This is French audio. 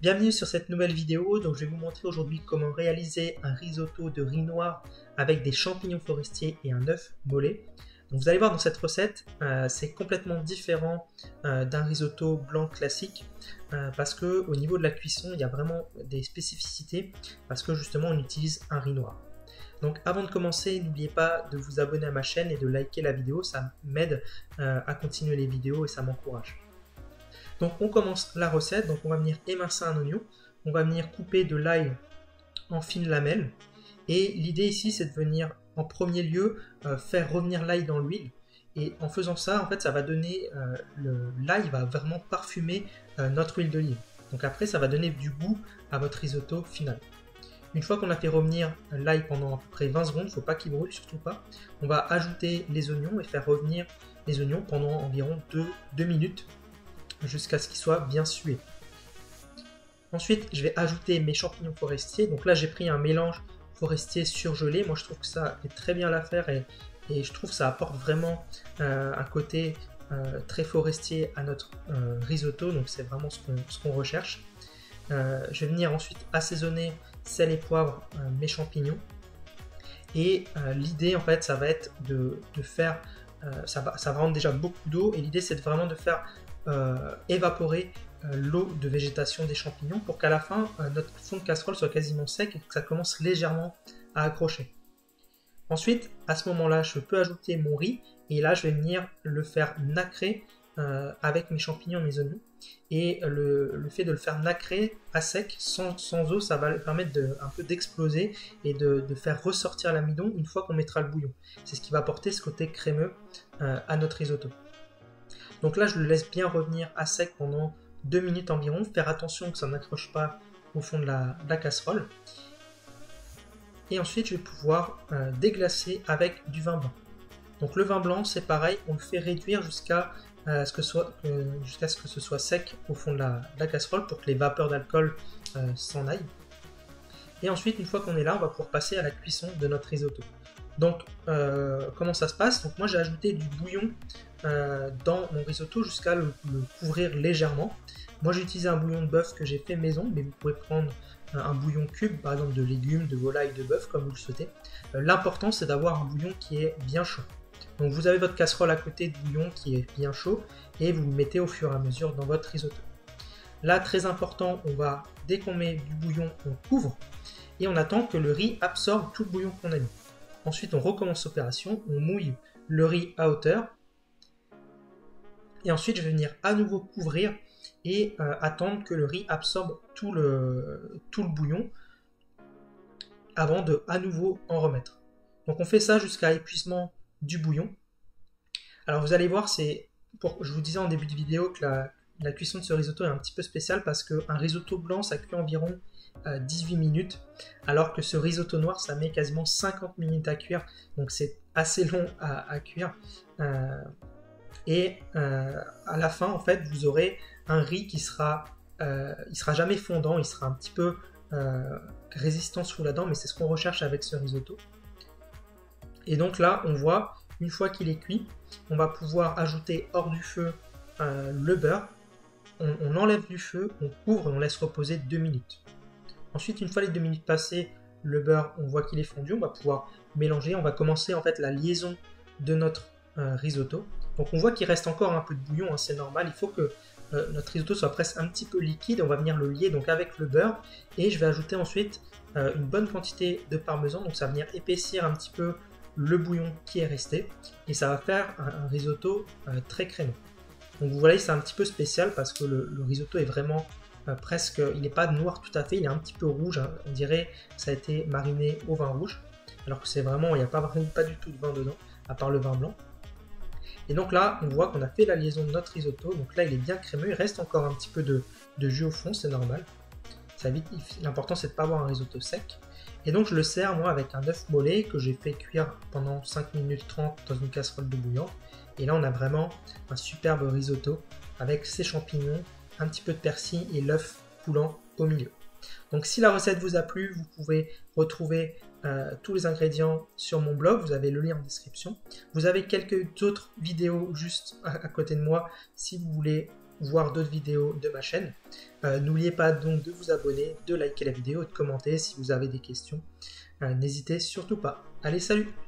Bienvenue sur cette nouvelle vidéo. Donc, je vais vous montrer aujourd'hui comment réaliser un risotto de riz noir avec des champignons forestiers et un œuf mollet. Donc, vous allez voir dans cette recette, c'est complètement différent d'un risotto blanc classique parce que au niveau de la cuisson, il y a vraiment des spécificités parce que justement on utilise un riz noir. Donc avant de commencer, n'oubliez pas de vous abonner à ma chaîne et de liker la vidéo, ça m'aide à continuer les vidéos et ça m'encourage. Donc on commence la recette, donc on va venir émincer un oignon, on va venir couper de l'ail en fines lamelles, et l'idée ici c'est de venir en premier lieu faire revenir l'ail dans l'huile, et en faisant ça en fait ça va donner, l'ail va vraiment parfumer notre huile d'olive, donc après ça va donner du goût à votre risotto final. Une fois qu'on a fait revenir l'ail pendant à peu près 20 secondes, il ne faut pas qu'il brûle, surtout pas, on va ajouter les oignons et faire revenir les oignons pendant environ 2 minutes, jusqu'à ce qu'ils soient bien sués. Ensuite, je vais ajouter mes champignons forestiers. Donc là, j'ai pris un mélange forestier surgelé. Moi, je trouve que ça fait très bien l'affaire et je trouve que ça apporte vraiment un côté très forestier à notre risotto. Donc c'est vraiment ce qu'on recherche. Je vais venir ensuite assaisonner sel et poivre mes champignons. Et l'idée, en fait, ça va être de faire... ça va rendre déjà beaucoup d'eau. Et l'idée, c'est vraiment de faire évaporer l'eau de végétation des champignons pour qu'à la fin notre fond de casserole soit quasiment sec et que ça commence légèrement à accrocher. Ensuite, à ce moment là, je peux ajouter mon riz et là je vais venir le faire nacrer avec mes champignons et mes oignons, et le fait de le faire nacrer à sec sans eau, ça va le permettre un peu d'exploser et de faire ressortir l'amidon une fois qu'on mettra le bouillon. C'est ce qui va apporter ce côté crémeux à notre risotto. Donc là, je le laisse bien revenir à sec pendant 2 minutes environ. Faire attention que ça n'accroche pas au fond de la casserole. Et ensuite, je vais pouvoir déglacer avec du vin blanc. Donc le vin blanc, c'est pareil, on le fait réduire jusqu'à ce que ce soit sec au fond de la casserole pour que les vapeurs d'alcool s'en aillent. Et ensuite, une fois qu'on est là, on va pouvoir passer à la cuisson de notre risotto. Donc, comment ça se passe? Donc moi, j'ai ajouté du bouillon dans mon risotto jusqu'à le couvrir légèrement. Moi, j'ai utilisé un bouillon de bœuf que j'ai fait maison, mais vous pouvez prendre un bouillon cube, par exemple de légumes, de volaille, de bœuf, comme vous le souhaitez. L'important, c'est d'avoir un bouillon qui est bien chaud. Donc, vous avez votre casserole à côté de bouillon qui est bien chaud et vous le mettez au fur et à mesure dans votre risotto. Là, très important, dès qu'on met du bouillon, on couvre et on attend que le riz absorbe tout le bouillon qu'on a mis. Ensuite, on recommence l'opération, on mouille le riz à hauteur. Et ensuite, je vais venir à nouveau couvrir et attendre que le riz absorbe tout le bouillon avant de à nouveau en remettre. Donc on fait ça jusqu'à épuisement du bouillon. Alors vous allez voir, je vous disais en début de vidéo que la cuisson de ce risotto est un petit peu spéciale parce qu'un risotto blanc, ça cuit environ 18 minutes, alors que ce risotto noir, ça met quasiment 50 minutes à cuire. Donc c'est assez long à cuire. Et à la fin, en fait, vous aurez un riz qui sera jamais fondant, il sera un petit peu résistant sous la dent, mais c'est ce qu'on recherche avec ce risotto. Et donc là, on voit, une fois qu'il est cuit, on va pouvoir ajouter hors du feu le beurre. On enlève du feu, on couvre et on laisse reposer 2 minutes. Ensuite, une fois les 2 minutes passées, le beurre, on voit qu'il est fondu, on va pouvoir mélanger. On va commencer en fait la liaison de notre risotto. Donc on voit qu'il reste encore un peu de bouillon, hein, c'est normal. Il faut que notre risotto soit presque un petit peu liquide. On va venir le lier donc avec le beurre et je vais ajouter ensuite une bonne quantité de parmesan. Donc ça va venir épaissir un petit peu le bouillon qui est resté et ça va faire un risotto très crémeux. Donc vous voyez, c'est un petit peu spécial parce que le risotto est vraiment presque, il n'est pas noir tout à fait, il est un petit peu rouge, hein. On dirait que ça a été mariné au vin rouge, alors que c'est vraiment, il n'y a pas du tout de vin dedans, à part le vin blanc. Et donc là, on voit qu'on a fait la liaison de notre risotto, donc là il est bien crémeux, il reste encore un petit peu de jus au fond, c'est normal. L'important c'est de ne pas avoir un risotto sec. Et donc je le sers moi avec un œuf mollet que j'ai fait cuire pendant 5 minutes 30 dans une casserole de bouillon. Et là on a vraiment un superbe risotto avec ses champignons, un petit peu de persil et l'œuf coulant au milieu. Donc si la recette vous a plu, vous pouvez retrouver tous les ingrédients sur mon blog, vous avez le lien en description. Vous avez quelques autres vidéos juste à côté de moi si vous voulez voir d'autres vidéos de ma chaîne. N'oubliez pas donc de vous abonner, de liker la vidéo et de commenter si vous avez des questions. N'hésitez surtout pas. Allez, salut!